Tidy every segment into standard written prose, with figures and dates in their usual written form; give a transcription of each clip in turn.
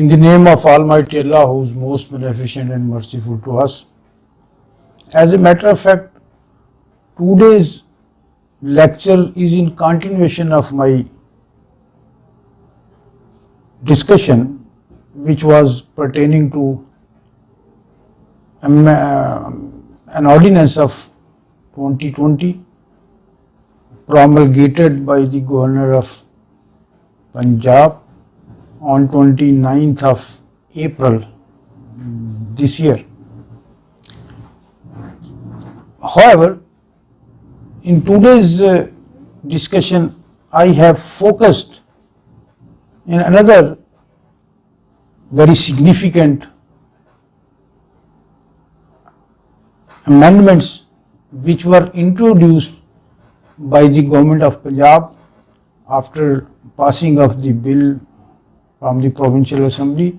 In the name of Almighty Allah, who is most beneficent and merciful to us. As a matter of fact, today's lecture is in continuation of my discussion, which was pertaining to an ordinance of 2020 promulgated by the Governor of Punjab on 29th of April this year. However, in today's discussion, I have focused in another very significant amendments which were introduced by the Government of Punjab after passing of the bill from the Provincial Assembly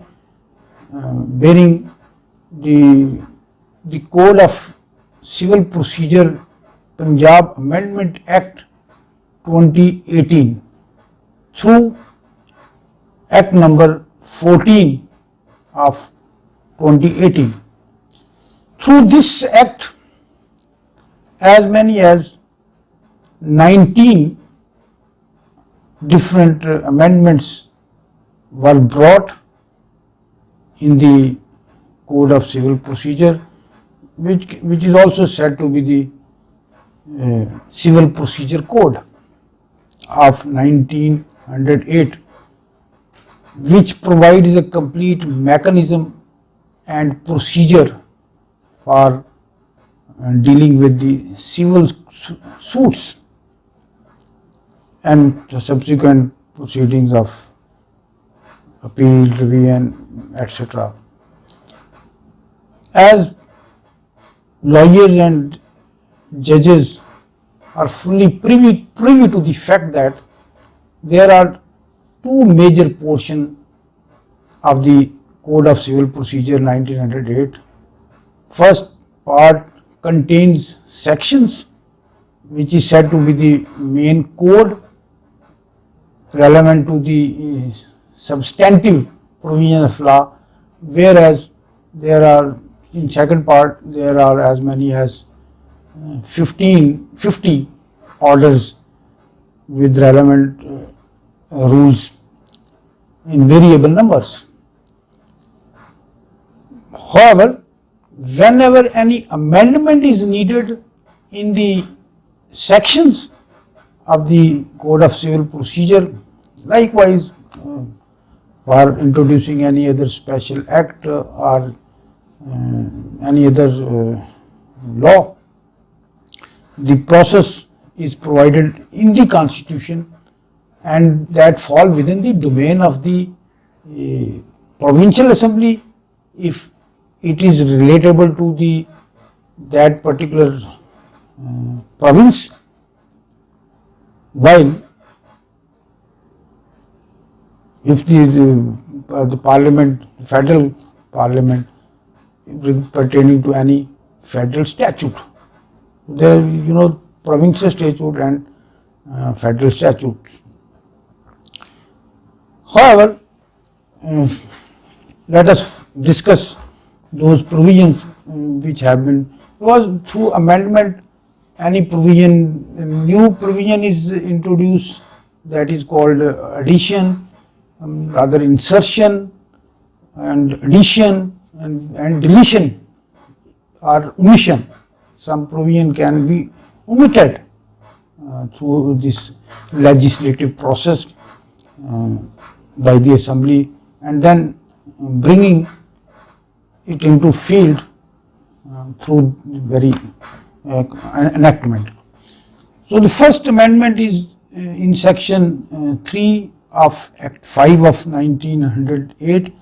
bearing the Code of Civil Procedure Punjab Amendment Act 2018 through Act number 14 of 2018. Through this act, as many as 19 different amendments were brought in the Code of Civil Procedure, which is also said to be the Civil Procedure Code of 1908, which provides a complete mechanism and procedure for dealing with the civil suits and the subsequent proceedings of appeal, review, etc. As lawyers and judges are fully privy to the fact that there are two major portions of the Code of Civil Procedure 1908. First part contains sections which is said to be the main code relevant to the substantive provision of law, whereas there are in second part there are as many as 50 orders with relevant rules in variable numbers. However, whenever any amendment is needed in the sections of the Code of Civil Procedure, likewise for introducing any other special act or any other law, the process is provided in the Constitution and that fall within the domain of the Provincial Assembly if it is relatable to that particular province, while if the Parliament, Federal Parliament, pertaining to any federal statute, there provincial statute and federal statutes. However, let us discuss those provisions which have been, because through amendment any provision, new provision is introduced, that is called addition, rather insertion and addition and deletion or omission. Some provision can be omitted through this legislative process by the Assembly and then bringing it into field through very enactment. So the first amendment is in section 3 of Act 5 of 1908,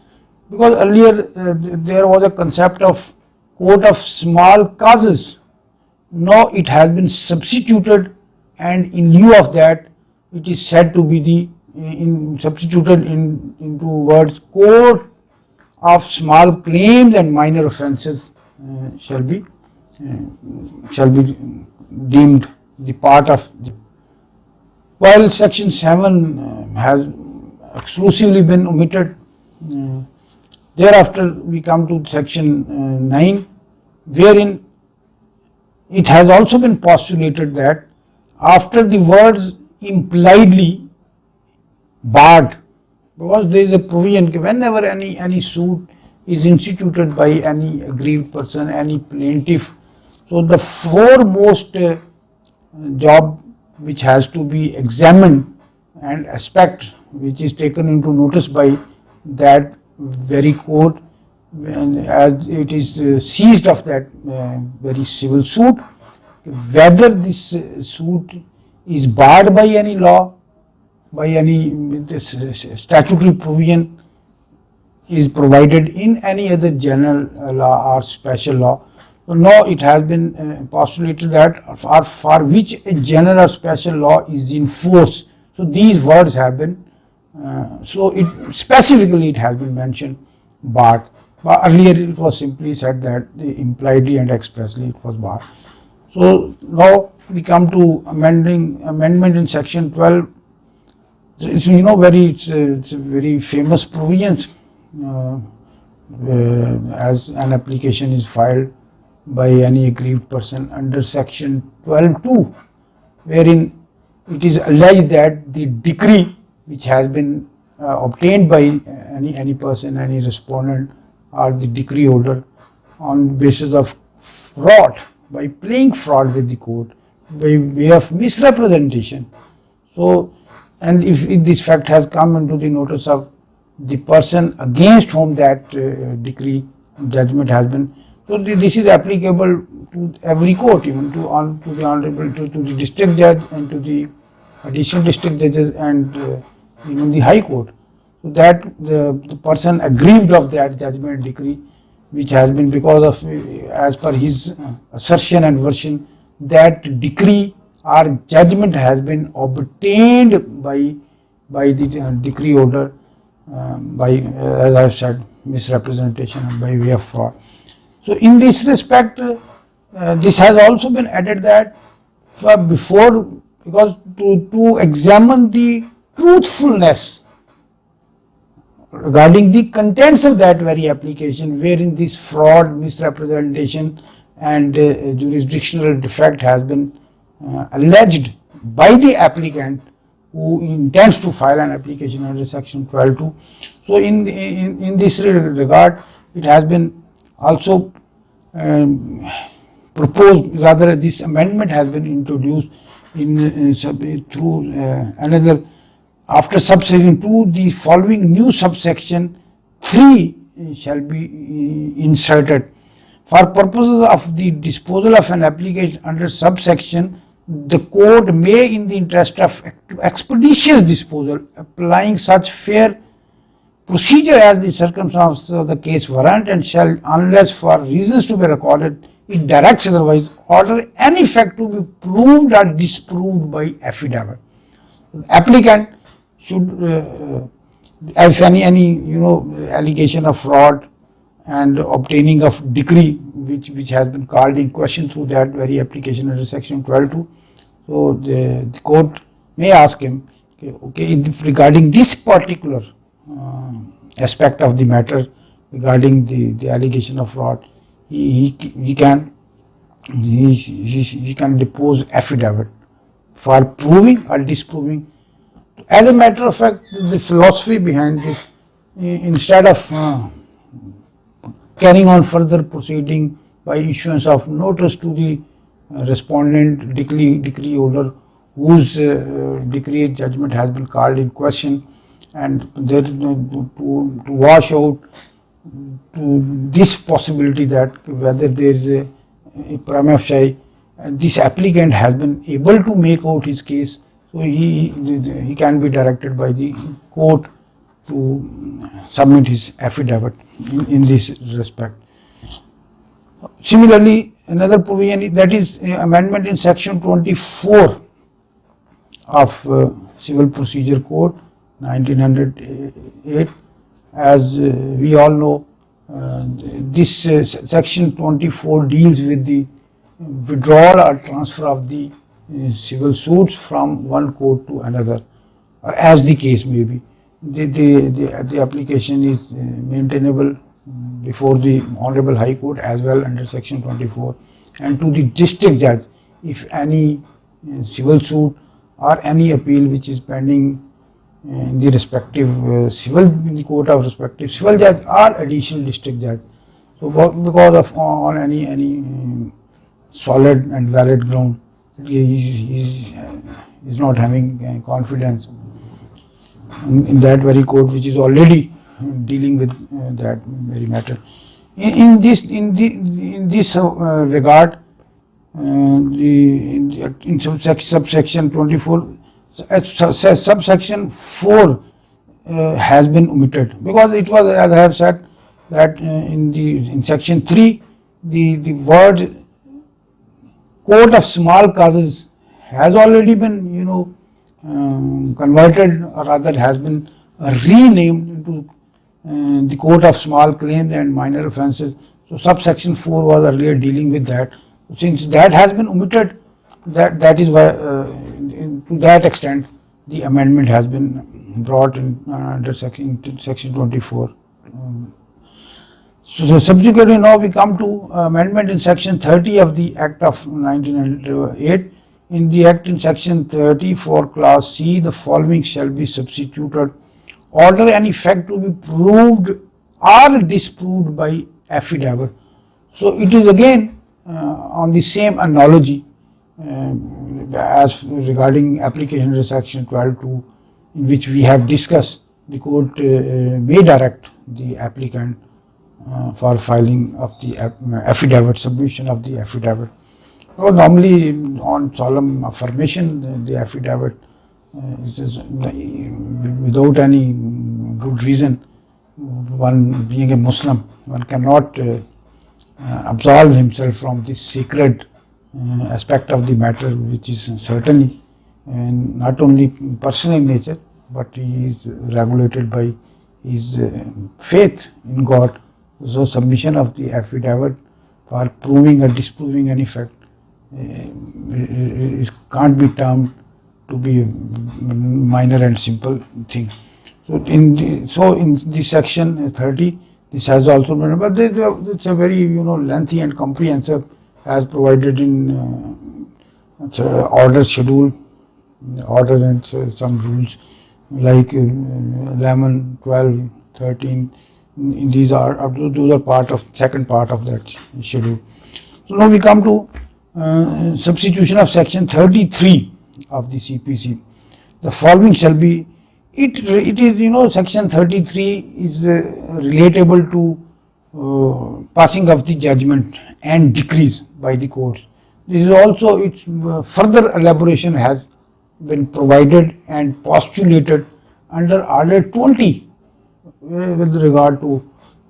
because earlier there was a concept of court of small causes. Now it has been substituted, and in lieu of that it is said to be substituted into words court of small claims and minor offences shall be deemed the part of the, while section 7 has exclusively been omitted Thereafter, we come to section 9, wherein it has also been postulated that after the words impliedly barred, because there is a provision whenever any suit is instituted by any aggrieved person, any plaintiff, so the foremost job which has to be examined and aspect which is taken into notice by that very court, as it is seized of that very civil suit, whether this suit is barred by any law, by any this statutory provision is provided in any other general law or special law. So now it has been postulated that for which a general or special law is in force. So these words have been, so it specifically it has been mentioned barred. But earlier it was simply said that impliedly and expressly it was barred. So now we come to amendment in section 12. It's it's a very famous provisions as an application is filed by any aggrieved person under section 12(2), wherein it is alleged that the decree which has been obtained by any person, any respondent or the decree holder on basis of fraud, by playing fraud with the court, by way of misrepresentation. So, and if this fact has come into the notice of the person against whom that decree judgment has been, so this is applicable to every court, even to the honorable, to the district judge and to the additional district judges and even the high court. So that the person aggrieved of that judgment decree, which has been because of, as per his assertion and version, that decree or judgment has been obtained by the decree holder by, as I have said, misrepresentation and by way of fraud. So in this respect, this has also been added that because to examine the truthfulness regarding the contents of that very application, wherein this fraud, misrepresentation and jurisdictional defect has been alleged by the applicant who intends to file an application under section 12(2). So in this regard, it has been also proposed, rather this amendment has been introduced through another, after subsection 2, the following new subsection 3 shall be inserted. For purposes of the disposal of an application under subsection, the court may, in the interest of expeditious disposal, applying such fair procedure as the circumstances of the case warrant, and shall, unless for reasons to be recorded, it directs otherwise, order any fact to be proved or disproved by affidavit. Applicant should, if any allegation of fraud and obtaining of decree which has been called in question through that very application under section 12(2), so the court may ask him, okay, regarding this particular aspect of the matter, regarding the allegation of fraud, he can depose affidavit for proving or disproving. As a matter of fact, the philosophy behind this, instead of carrying on further proceeding by issuance of notice to the respondent, decree holder, whose decree judgment has been called in question, and there to wash out to this possibility that whether there is a prima facie, this applicant has been able to make out his case, so he can be directed by the court to submit his affidavit in this respect. Similarly, another provision, that is amendment in section 24 of Civil Procedure Code 1908. As we all know, this section 24 deals with the withdrawal or transfer of the civil suits from one court to another, or as the case may be. The application is maintainable before the Honorable High Court as well under Section 24, and to the district judge if any civil suit or any appeal which is pending in the respective in the court of respective civil judge or additional district judge. So because of on any solid and valid ground, he is not having confidence in that very court which is already dealing with that very matter. In this regard, in subsection 24, subsection 4 has been omitted because it was, as I have said, that in section 3 the word court of small causes has already been converted, or rather has been renamed into the court of small claims and minor offences. So subsection 4 was earlier dealing with that. Since that has been omitted, that is why to that extent the amendment has been brought in under section 24. So subsequently now we come to amendment in section 30 of the Act of 1908. In the Act in section 30 for clause C, the following shall be substituted: order and effect to be proved or disproved by affidavit. So it is again on the same analogy as regarding application under section 12(2), in which we have discussed the court may direct the applicant for filing of the affidavit, submission of the affidavit. Well, normally on solemn affirmation, the affidavit is without any good reason. One being a Muslim, one cannot absolve himself from this sacred aspect of the matter, which is certainly not only personal in nature, but he is regulated by his faith in God. So submission of the affidavit for proving or disproving any fact can't be termed to be a minor and simple thing. So in this section 30, this has also been, but it's a very lengthy and comprehensive, as provided in order schedule, orders and some rules like 11, 12, 13. These are those are part of second part of that schedule. So now we come to substitution of section 33 of the CPC. The following shall be, it is section 33 is relatable to passing of the judgment and decrees by the courts. This is also its further elaboration has been provided and postulated under order 20 with regard to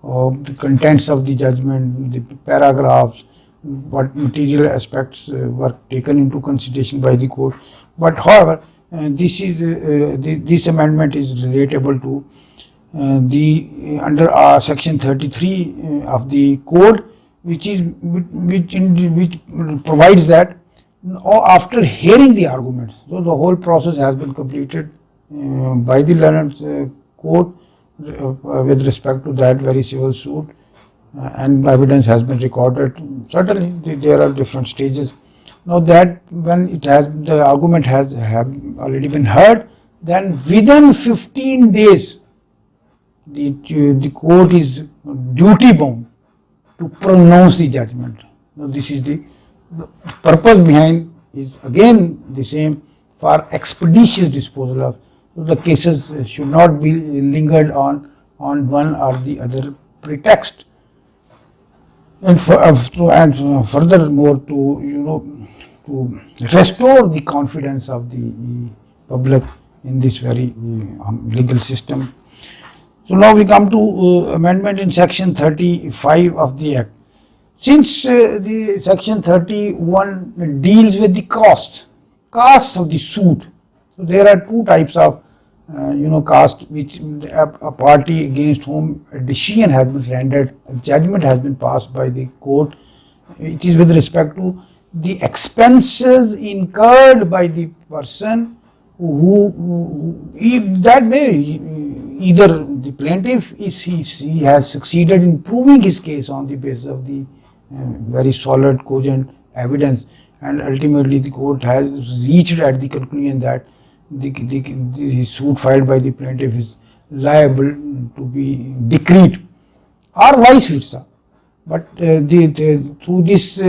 the contents of the judgment, the paragraphs, what material aspects were taken into consideration by the court. But however, this amendment is relatable to under section 33 of the code, which provides that after hearing the arguments, so the whole process has been completed by the learned court with respect to that very civil suit, and evidence has been recorded. Certainly there are different stages. Now that when the argument have already been heard, then within 15 days the court is duty bound to pronounce the judgment. Now this is the purpose behind is again the same, for expeditious disposal of. So the cases should not be lingered on one or the other pretext, and furthermore to restore the confidence of the public in this very legal system. So now we come to amendment in section 35 of the Act. Since the section 31 deals with the cost of the suit, so there are two types of cost, which a party against whom a decision has been rendered, a judgment has been passed by the court. It is with respect to the expenses incurred by the person that way either the plaintiff he has succeeded in proving his case on the basis of the very solid cogent evidence, and ultimately the court has reached at the conclusion that the suit filed by the plaintiff is liable to be decreed, or vice versa. But through this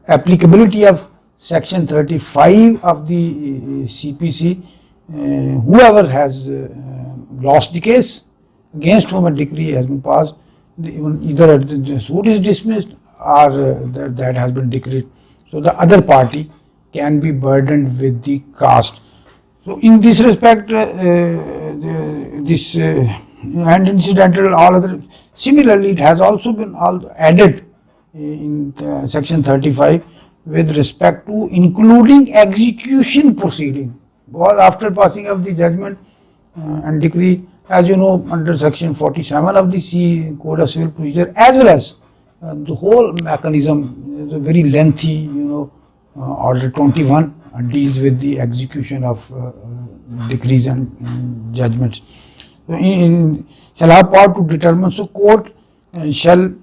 applicability of section 35 of the CPC, whoever has lost the case, against whom a decree has been passed, either the suit is dismissed or that has been decreed. So the other party can be burdened with the cost. So in this respect, this and incidental all other, similarly it has also been added in section 35 with respect to including execution proceeding, because after passing of the judgment and decree, as you know, under section 47 of the Code of Civil Procedure, as well as the whole mechanism is a very lengthy, order 21 deals with the execution of decrees and judgments. So shall have power to determine. So court shall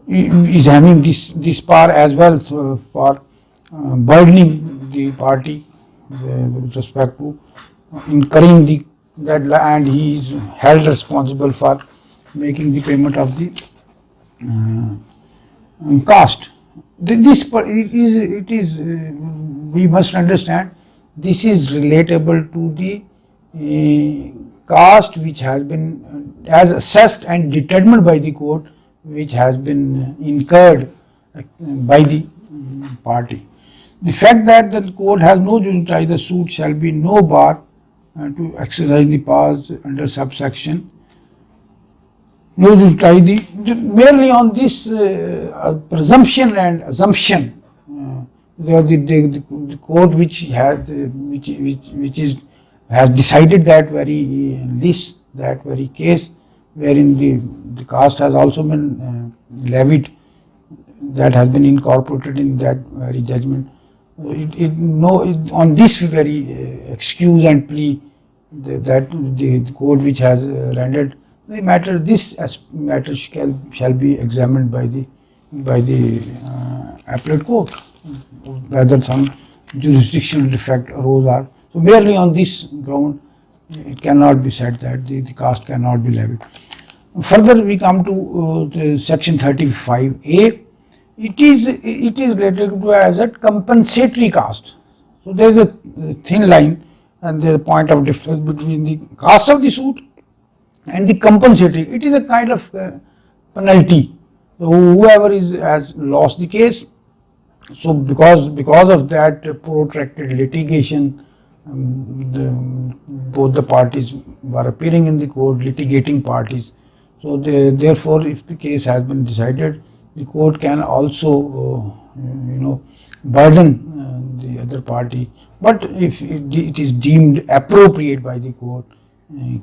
is having this power as well for burdening the party with respect to incurring that, and he is held responsible for making the payment of the cost. It is we must understand, this is relatable to the cost which has been as assessed and determined by the court, which has been incurred by the party. The fact that the court has no jurisdiction, the suit shall be no bar to exercise the powers under subsection. No jurisdiction, merely on this presumption and assumption, the court which has decided that very list, that very case, wherein the cost has also been levied, that has been incorporated in that very judgment. On this very excuse and plea, that the court which has rendered the matter, this matter shall be examined by the appellate court, whether some jurisdictional defect arose or. So merely on this ground, it cannot be said that the cost cannot be levied. Further, we come to section 35A. It is related to as a compensatory cost. So there is a thin line, and there is a point of difference between the cost of the suit and the compensatory. It is a kind of penalty. So whoever has lost the case, so because of that protracted litigation, both the parties were appearing in the court, litigating parties. So therefore, if the case has been decided, the court can also burden the other party. But if it is deemed appropriate by the court,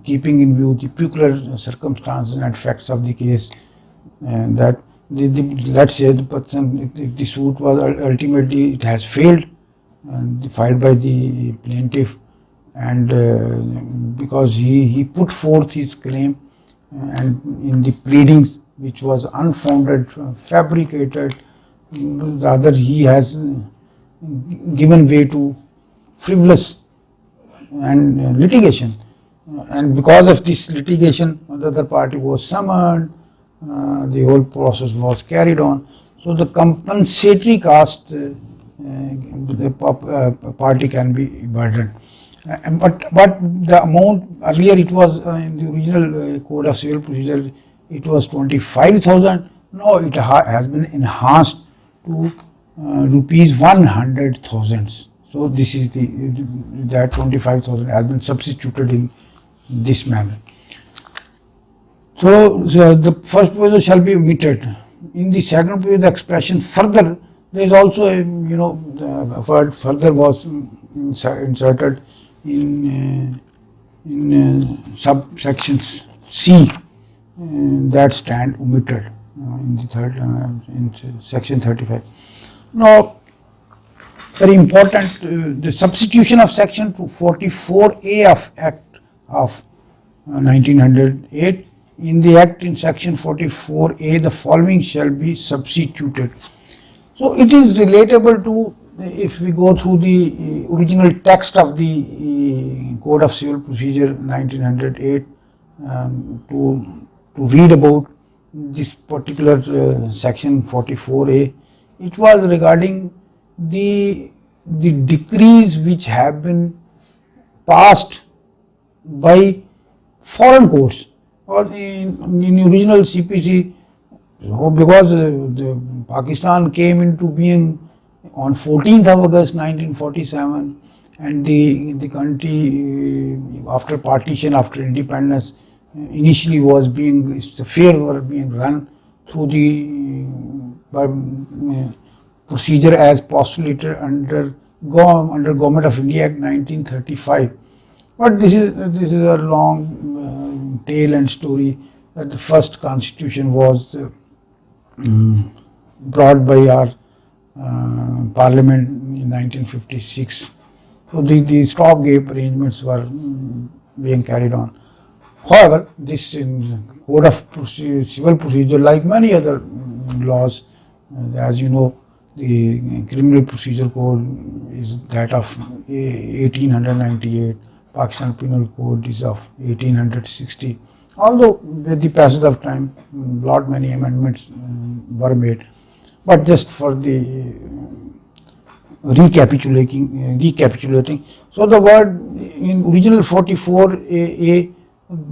keeping in view the peculiar circumstances and facts of the case, that let's say the person, if the suit was ultimately it has failed, filed by the plaintiff, and because he put forth his claim and in the pleadings which was unfounded, fabricated, rather he has given way to frivolous and litigation, and because of this litigation the other party was summoned, the whole process was carried on. So the compensatory cost, the party can be burdened. But the amount, earlier it was in the original Code of Civil Procedure, it was 25,000. Now it has been enhanced to rupees 100,000. So this is that 25,000 has been substituted in this manner. So the first provision shall be omitted. In the second provision, the expression further, there is also the word further was inserted in subsections C, that stand omitted in the in section 35. Now, very important, the substitution of section 44A of Act of 1908. In the Act, in section 44A, the following shall be substituted. So it is relatable to, if we go through the original text of the Code of Civil Procedure 1908, to read about this particular section 44A. It was regarding the decrees which have been passed by foreign courts, or in original CPC, because the Pakistan came into being on 14th of August 1947, and the country, after partition, after independence, initially was being, its affairs were being run through the procedure as postulated under Government of India Act 1935. But this is a long tale and story, that the first constitution was brought by our Parliament in 1956. So the stopgap arrangements were being carried on. However, this Code of Civil Procedure, like many other laws, as you know, the Criminal Procedure Code is that of 1898, Pakistan Penal Code is of 1860. Although with the passage of time, lot many amendments were made, but just for the recapitulating. So the word in original 44A,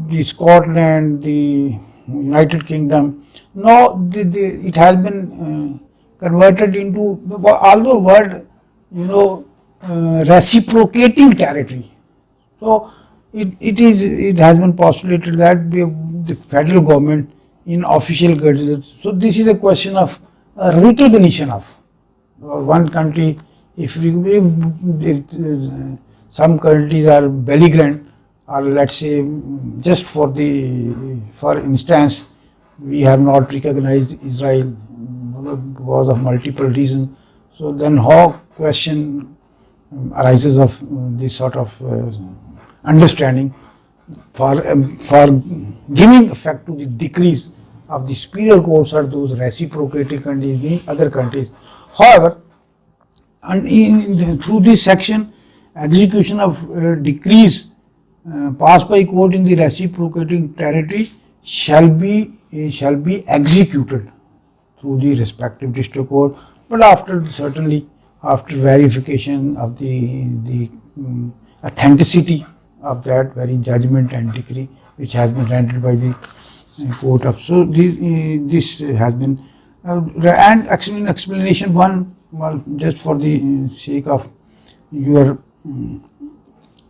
the Scotland, the United Kingdom, now it has been converted into, although word, reciprocating territory. So it has been postulated that the federal government in official gazettes. So this is a question of recognition of one country. If some countries are belligerent, or let's say, just for instance, we have not recognized Israel because of multiple reasons. So then how question arises of this sort of understanding for giving effect to the decrees of the superior courts or those reciprocating countries in other countries. However, through this section, execution of decrees passed by court in the reciprocating territory shall be executed through the respective district court, but after verification of the authenticity of that very judgment and decree which has been rendered by the court of. So this has been and explanation one, well, just for the sake of your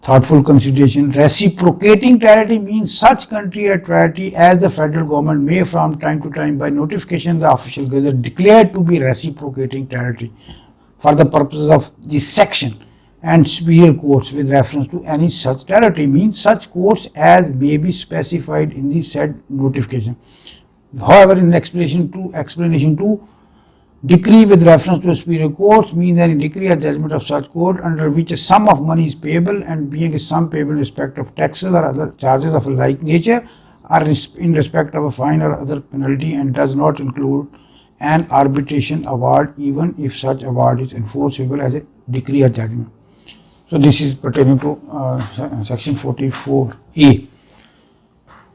thoughtful consideration. Reciprocating territory means such country or territory as the federal government may from time to time by notification of the official gazette declare to be reciprocating territory for the purposes of this section, and superior courts with reference to any such territory means such courts as may be specified in the said notification. However, in explanation 2, decree with reference to a superior courts means any decree or judgment of such court under which a sum of money is payable, and being a sum payable in respect of taxes or other charges of a like nature, or in respect of a fine or other penalty, and does not include an arbitration award even if such award is enforceable as a decree or judgment. So this is pertaining to section 44A.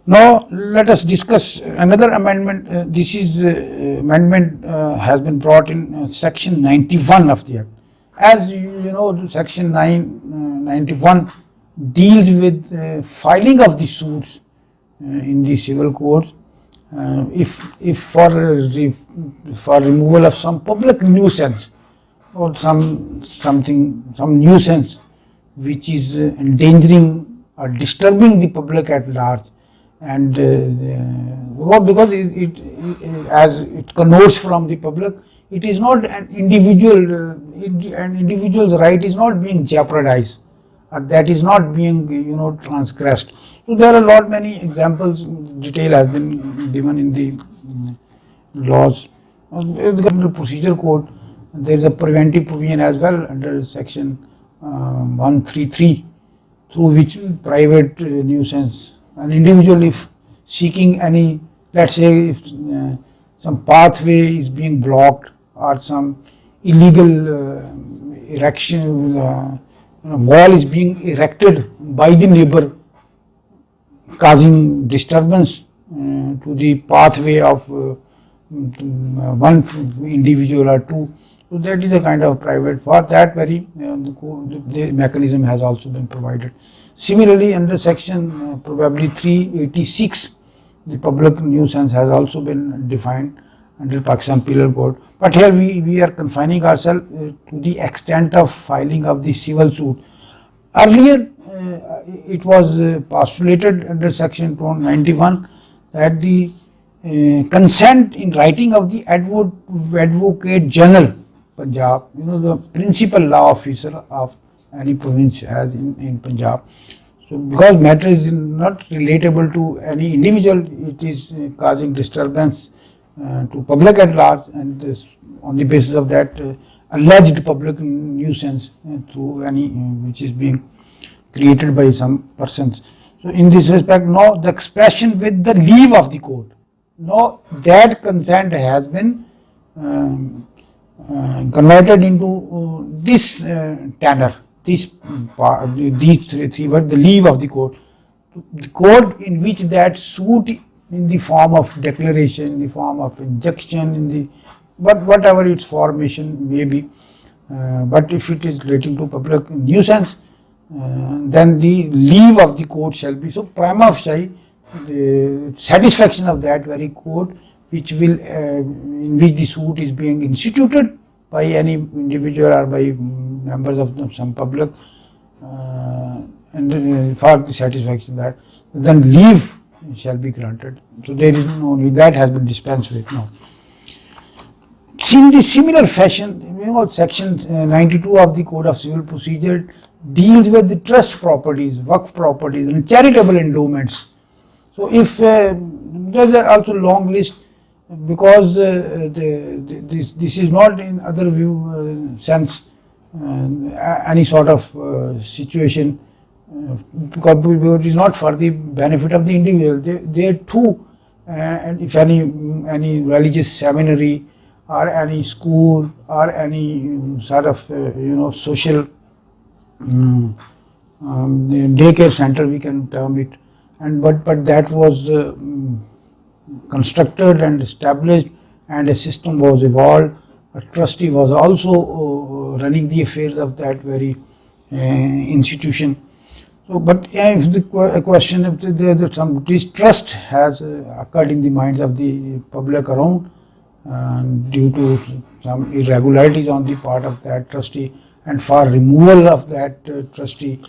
Now let us discuss another amendment. Amendment has been brought in section 91 of the Act. As you know, section 91 deals with filing of the suits in the civil courts. If for removal of some public nuisance or some nuisance which is endangering or disturbing the public at large, and because it as it connotes from the public, it is not an individual, an individual's right is not being jeopardized, or that is not being transgressed. So there are many examples. Detail has been given in the laws. The Criminal Procedure Code There is a preventive provision as well under section 133, through which private nuisance, an individual if seeking any, let's say if some pathway is being blocked or some illegal erection, wall is being erected by the neighbor, causing disturbance to the pathway of one individual or two. So that is a kind of private. For that very the mechanism has also been provided. Similarly, under section probably 386, the public nuisance has also been defined under Pakistan Penal Code. But here we are confining ourselves to the extent of filing of the civil suit. Earlier, it was postulated under section 91 that the consent in writing of the Advocate General Punjab, the principal law officer of any province as in Punjab. So because matter is not relatable to any individual, it is causing disturbance to public at large, and this, on the basis of that alleged public nuisance through any which is being created by some persons. So in this respect, now the expression with the leave of the court, now that consent has been converted into this tenor, these three words, the leave of the court. The court in which that suit in the form of declaration, in the form of injunction, in the whatever its formation may be, but if it is relating to public nuisance, then the leave of the court shall be. So prima facie, the satisfaction of that very court, which will in which the suit is being instituted by any individual or by members of some public, and for the satisfaction that, then leave shall be granted. So there is no need, that has been dispensed with now. In the similar fashion, section 92 of the Code of Civil Procedure deals with the trust properties, waqf properties, and charitable endowments. So if there's also long list, because this is not in other view sense any sort of situation, because it is not for the benefit of the individual. They too, and if any religious seminary or any school or any sort of social daycare center, we can term it, and but that was constructed and established, and a system was evolved. A trustee was also running the affairs of that very institution. So, but if the question, if there some distrust has occurred in the minds of the public around, due to some irregularities on the part of that trustee, and for removal of that trustee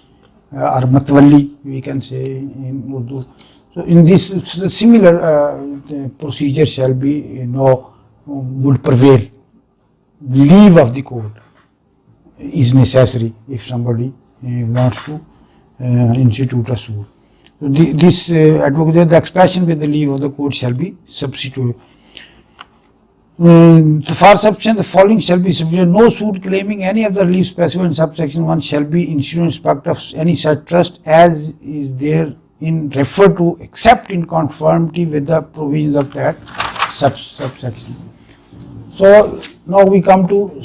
or matwalli, we can say in Urdu. So in this, similar procedure shall be would prevail. Leave of the court is necessary if somebody wants to institute a suit. So this advocate, the expression with the leave of the court shall be substituted. For subsection, the following shall be substituted: no suit claiming any of the relief specified in subsection 1 shall be instituted in respect of any such trust as is therein referred to, except in conformity with the provisions of that subsection. So now we come to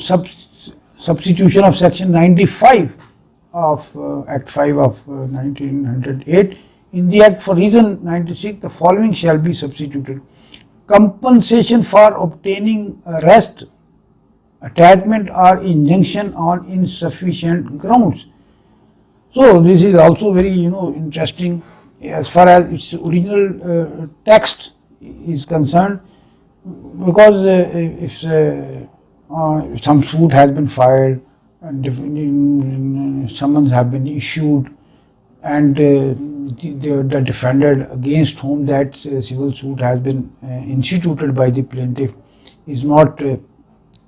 substitution of section 95 of Act 5 of 1908. In the Act for reason 96, the following shall be substituted: compensation for obtaining arrest, attachment or injunction on insufficient grounds. So this is also very interesting as far as its original text is concerned, because if some suit has been filed and summons have been issued, and the defendant against whom that civil suit has been instituted by the plaintiff is not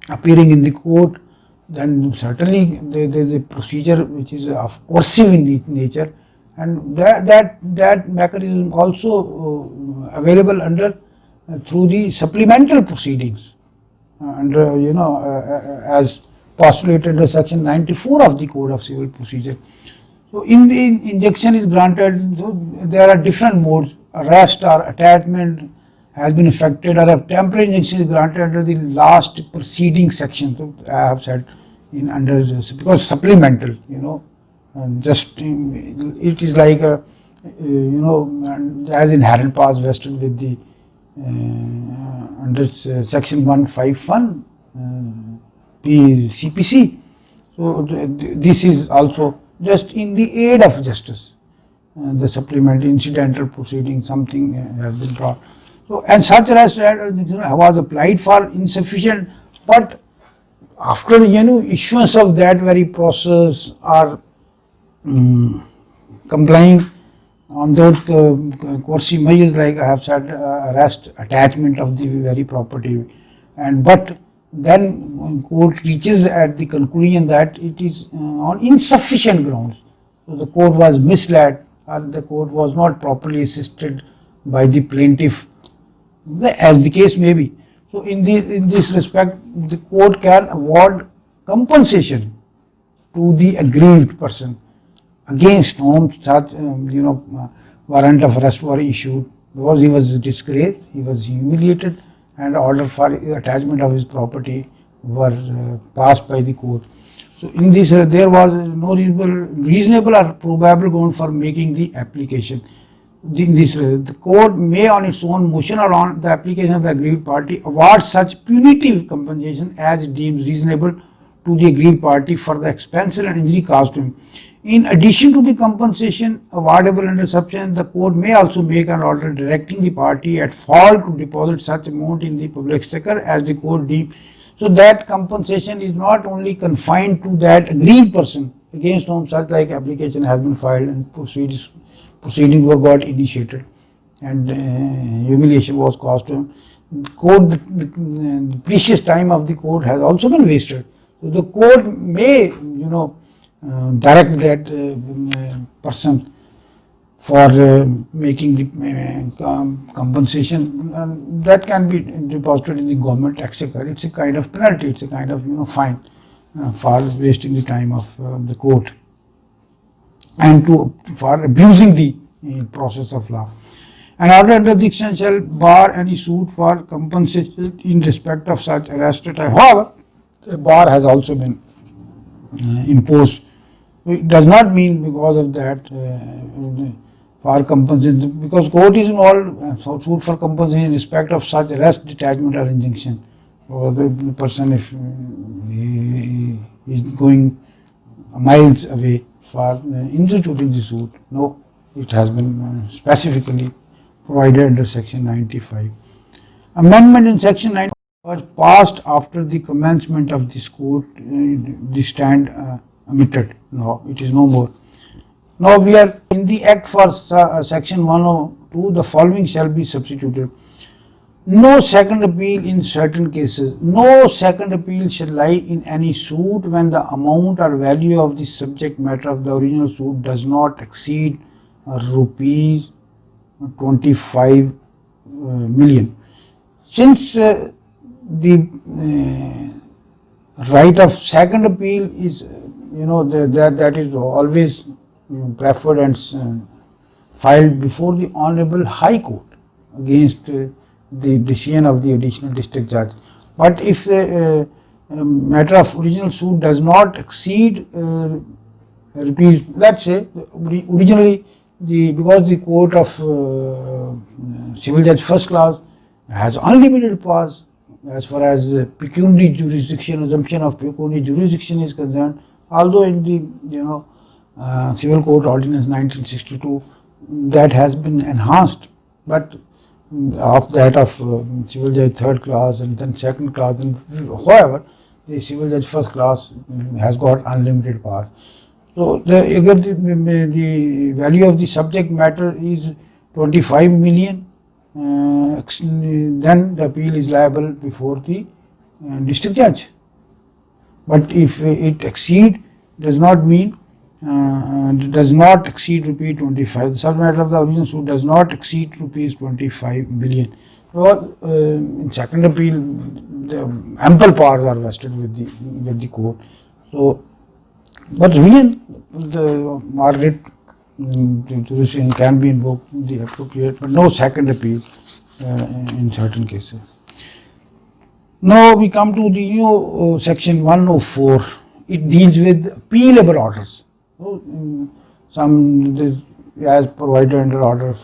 appearing in the court, then certainly there is a procedure which is of coercive in nature, and that mechanism also available under through the supplemental proceedings under, as postulated under section 94 of the Code of Civil Procedure. So in the injunction is granted, so there are different modes, arrest or attachment has been effected, or a temporary injunction is granted under the last preceding section. So I have said in under this, because supplemental, and just it is like a, as inherent powers vested with the under section 151 CPC. So this is also just in the aid of justice, the supplementary incidental proceeding, something has been brought. So, and such arrest was applied for insufficient, but after issuance of that very process or complying on those coercive measures, like I have said, arrest, attachment of the very property, and but then court reaches at the conclusion that it is on insufficient grounds. So the court was misled, or the court was not properly assisted by the plaintiff, as the case may be. So in this respect, the court can award compensation to the aggrieved person against whom such warrant of arrest were issued, because he was disgraced, he was humiliated, and order for attachment of his property were passed by the court. So in this there was no reasonable or probable ground for making the application. In this the court may on its own motion or on the application of the aggrieved party award such punitive compensation as it deems reasonable to the aggrieved party for the expense and injury caused to him. In addition to the compensation awardable under subsection, the court may also make an order directing the party at fault to deposit such amount in the public exchequer as the court deems. So that compensation is not only confined to that aggrieved person against whom such like application has been filed and proceedings were got initiated, and humiliation was caused to him. The precious time of the court has also been wasted. So the court may, direct that person for making the compensation, and that can be deposited in the government exchequer. It's a kind of penalty, it's a kind of fine for wasting the time of the court and for abusing the process of law. An order under the section shall bar any suit for compensation in respect of such arrested. However, a bar has also been imposed. It does not mean because of that for compensation, because court is involved, suit for compensation in respect of such arrest, detachment or injunction, or the person if he is going miles away for instituting the suit. No, it has been specifically provided under section 95. Amendment in section 95 was passed after the commencement of this court, the stand omitted. No, it is no more. Now we are in the act for section 102, the following shall be substituted. No second appeal in certain cases. No second appeal shall lie in any suit when the amount or value of the subject matter of the original suit does not exceed rupees 25 million. Since the right of second appeal is, that is always preferred and filed before the Honorable High Court against the decision of the additional district judge. But if the matter of original suit does not exceed rupees, let's say originally because the court of civil judge first class has unlimited powers as far as pecuniary jurisdiction, assumption of pecuniary jurisdiction is concerned, although in the Civil Code Ordinance 1962 that has been enhanced, but of that of civil judge third class and then second class, and however the civil judge first class has got unlimited power. So the value of the subject matter is 25 million, then the appeal is liable before the district judge. But if it exceed, does not mean does not exceed rupees 25. The subject matter of the original suit does not exceed rupees 25 billion. Well, in second appeal, the ample powers are vested with the court. So, but revision, the Margaret jurisdiction can be invoked the appropriate, but no second appeal in certain cases. Now we come to the section 104. It deals with appealable orders. As provided under order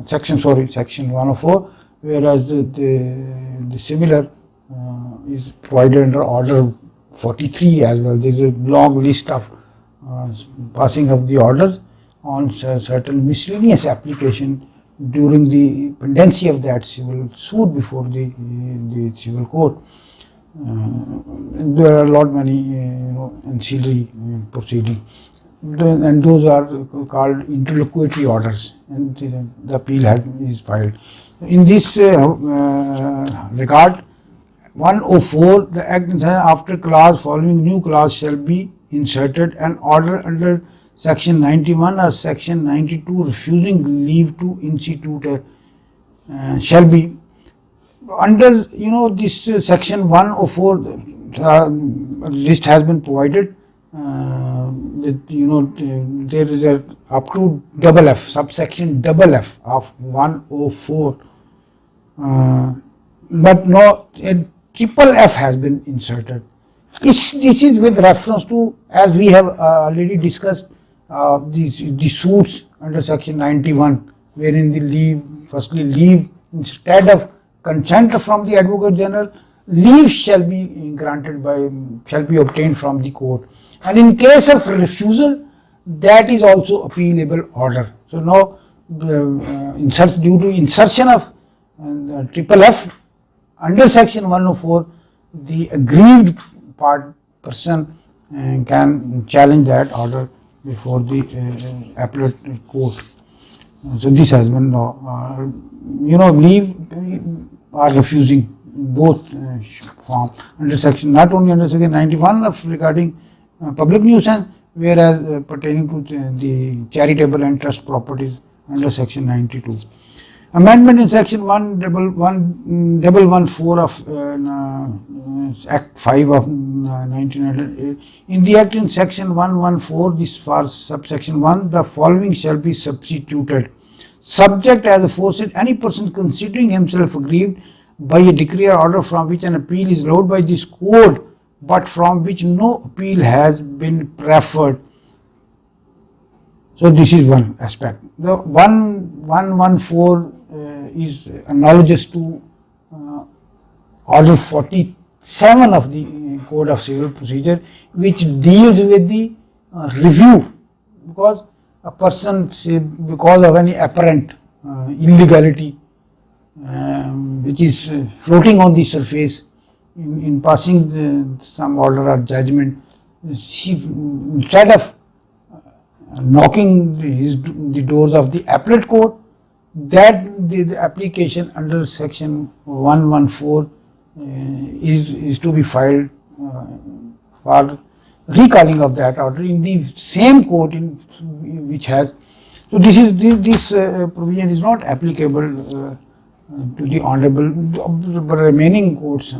section 104, whereas the similar is provided under order 43 as well. There is a long list of passing of the orders on certain miscellaneous application during the pendency of that civil suit before the civil court. There are a lot many ancillary proceedings, and those are called interlocutory orders, and the appeal is filed. In this regard, 104, the Act says after clause following new clause shall be inserted an order under section 91 or section 92 refusing leave to institute shall be under this section 104 list has been provided with there is a up to double F, subsection double F of 104, but no triple F has been inserted. This is with reference to, as we have already discussed, the suits under section 91, wherein the leave, firstly leave, instead of consent from the Advocate General, leave shall be obtained from the court, and in case of refusal, that is also appealable order. So now due to insertion of triple F under section 104, the aggrieved person can challenge that order before the appellate court. So this has been leave or refusing, both form under section, not only under section 91 of regarding public nuisance, whereas pertaining to the charitable and trust properties under section 92. Amendment in section 114 of Act 5 of 1998. In the Act in section 114, this for subsection 1, the following shall be substituted. Subject as aforesaid, any person considering himself aggrieved by a decree or order from which an appeal is allowed by this code, but from which no appeal has been preferred. So this is one aspect. The 114 is analogous to order 47 of the Code of Civil Procedure, which deals with the review, because a person, because of any apparent illegality which is floating on the surface in passing some order or judgment, instead of knocking the doors of the appellate court, that the application under section 114 is to be filed for recalling of that order in the same court which has. So this provision is not applicable to the honorable remaining courts.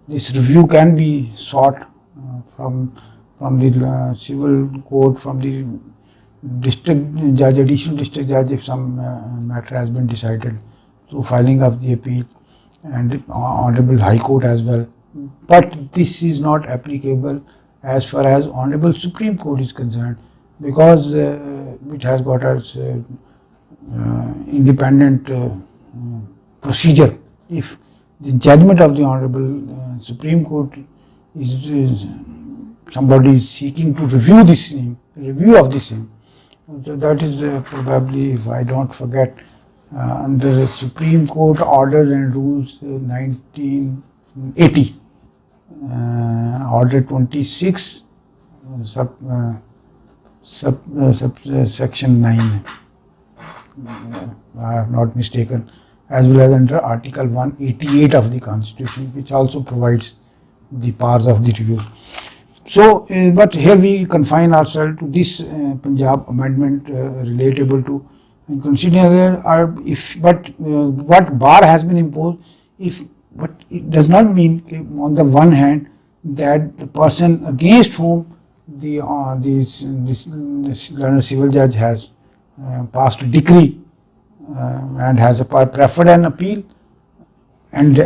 This review can be sought from the civil court, from the district judge, additional district judge, if some matter has been decided through filing of the appeal, and honorable high court as well. But this is not applicable as far as honorable Supreme Court is concerned, because it has got its independent procedure. If the judgment of the honorable Supreme Court is somebody is seeking to review of the same, so that is probably, if I don't forget, under the Supreme Court Orders and Rules 1980, Order 26, section 9, I have not mistaken, as well as under Article 188 of the Constitution, which also provides the powers of the review. So, but here we confine ourselves to this Punjab amendment relatable to and considering there are what bar has been imposed, but it does not mean on the one hand that the person against whom this learned civil judge has passed a decree and has preferred an appeal, and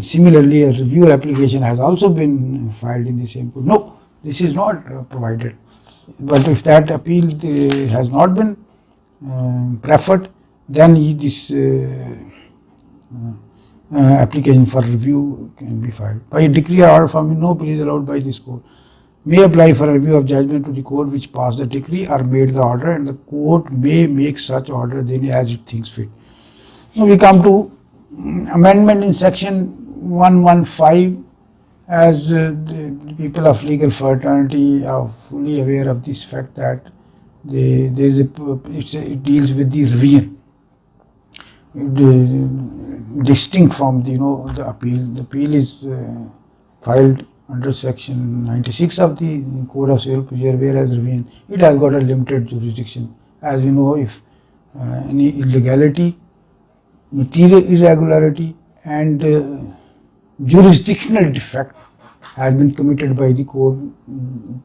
similarly a review application has also been filed in the same court. No, this is not provided. But if that appeal has not been preferred, then this application for review can be filed. By a decree or order from no appeal is allowed by this court, may apply for a review of judgment to the court which passed the decree or made the order, and the court may make such order then as it thinks fit. Now we come to amendment in section 115. As the people of legal fraternity are fully aware of this fact that it deals with the revision, distinct from the appeal. The appeal is filed under section 96 of the Code of Civil Procedure, whereas revision, it has got a limited jurisdiction. As we know, if any illegality, material irregularity and jurisdictional defect has been committed by the court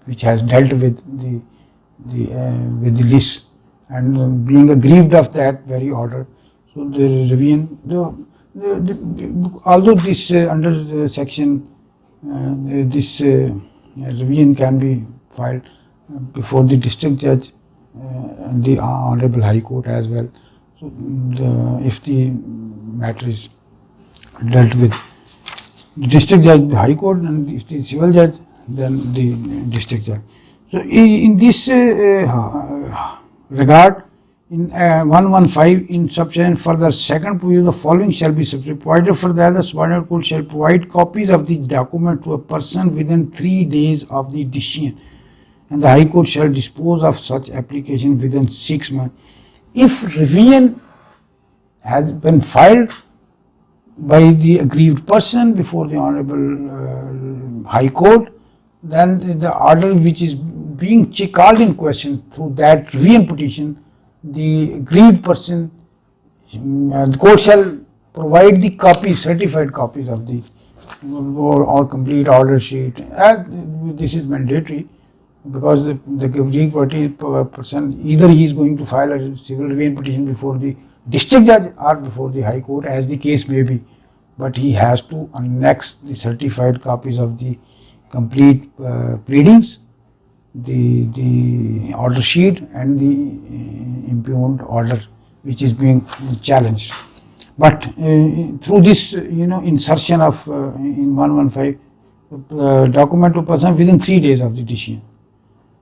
which has dealt with the list, and being aggrieved of that very order, so the revision, although this under section this revision can be filed before the district judge and the Honorable High Court as well. So if the matter is dealt with the district judge, the High Court, and if the civil judge, then the district judge. So in this regard, in 115, in subsection further second provision, the following shall be provided for that the subordinate court shall provide copies of the document to a person within 3 days of the decision, and the High Court shall dispose of such application within 6 months. If revision has been filed by the aggrieved person before the Honorable High Court, then the order which is being called in question through that revision petition, the aggrieved person, the court shall provide the copies, certified copies of the or complete order sheet. This is mandatory, because the aggrieved person, either he is going to file a civil revision petition before the district judge or before the High Court, as the case may be, but he has to annex the certified copies of the complete pleadings, the order sheet and the impugned order which is being challenged. But through this insertion of in 115, document to person within 3 days of the decision,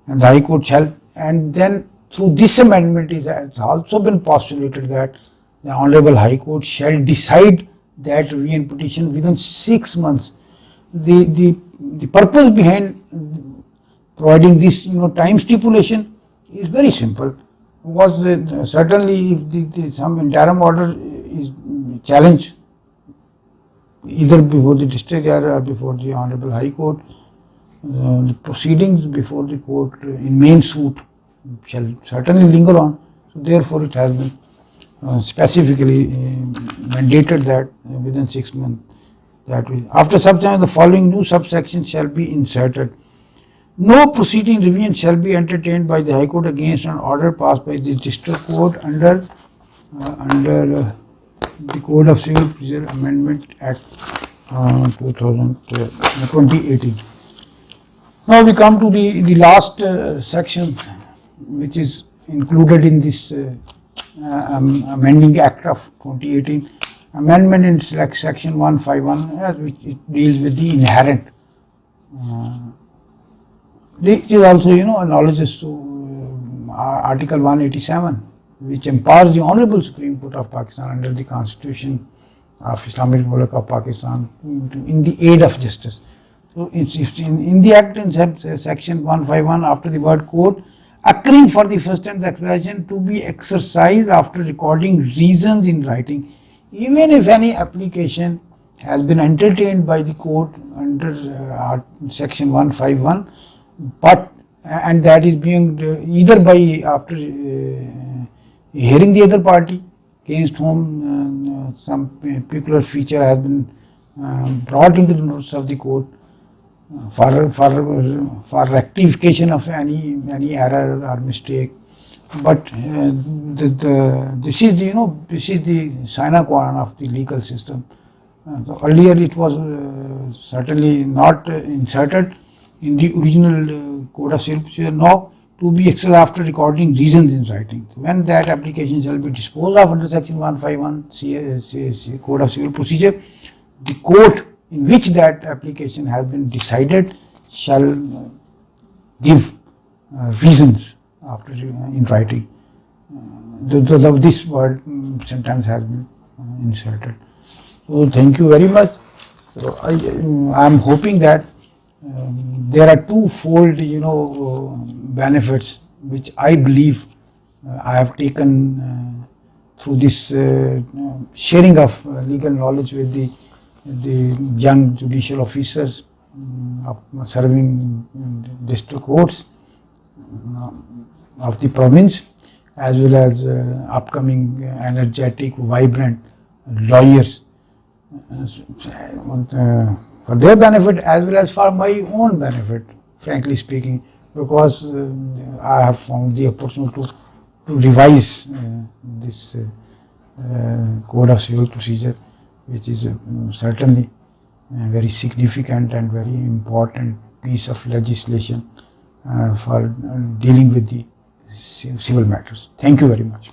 and the High Court shall, and then through this amendment it has also been postulated that the Honorable High Court shall decide that revision petition within 6 months. The purpose behind providing this time stipulation is very simple, because certainly if some interim order is challenged either before the district judge or before the Honorable High Court, the proceedings before the court in main suit shall certainly linger on. So therefore it has been specifically mandated that within 6 months, that will, after subsection the following new subsection shall be inserted. No proceeding revision shall be entertained by the High Court against an order passed by the district court under the Code of Civil Procedure Amendment Act 2018. Now we come to the last section which is included in this amending Act of 2018. Amendment in section 151, which it deals with the inherent. It is also analogous to Article 187, which empowers the Honorable Supreme Court of Pakistan under the Constitution of Islamic Republic of Pakistan in the aid of justice. So it's in the Act in section 151, after the word court, occurring for the first time the expression to be exercised after recording reasons in writing. Even if any application has been entertained by the court under section 151, and that is being either by after hearing the other party against whom some peculiar feature has been brought into the notice of the court for rectification of any error or mistake. But this is the sine qua non of the legal system. So earlier it was certainly not inserted in the original code of civil procedure. Now to be accessed after recording reasons in writing. So when that application shall be disposed of under section 151 code of civil procedure, the court in which that application has been decided shall give reasons after in writing. This word sentence has been inserted. So thank you very much. So I am hoping that there are twofold benefits which I believe I have taken through this sharing of legal knowledge with the young judicial officers serving district courts of the province, as well as upcoming energetic, vibrant lawyers for their benefit as well as for my own benefit, frankly speaking, because I have found the opportunity to revise this code of civil procedure, which is certainly a very significant and very important piece of legislation for dealing with the civil matters. Thank you very much.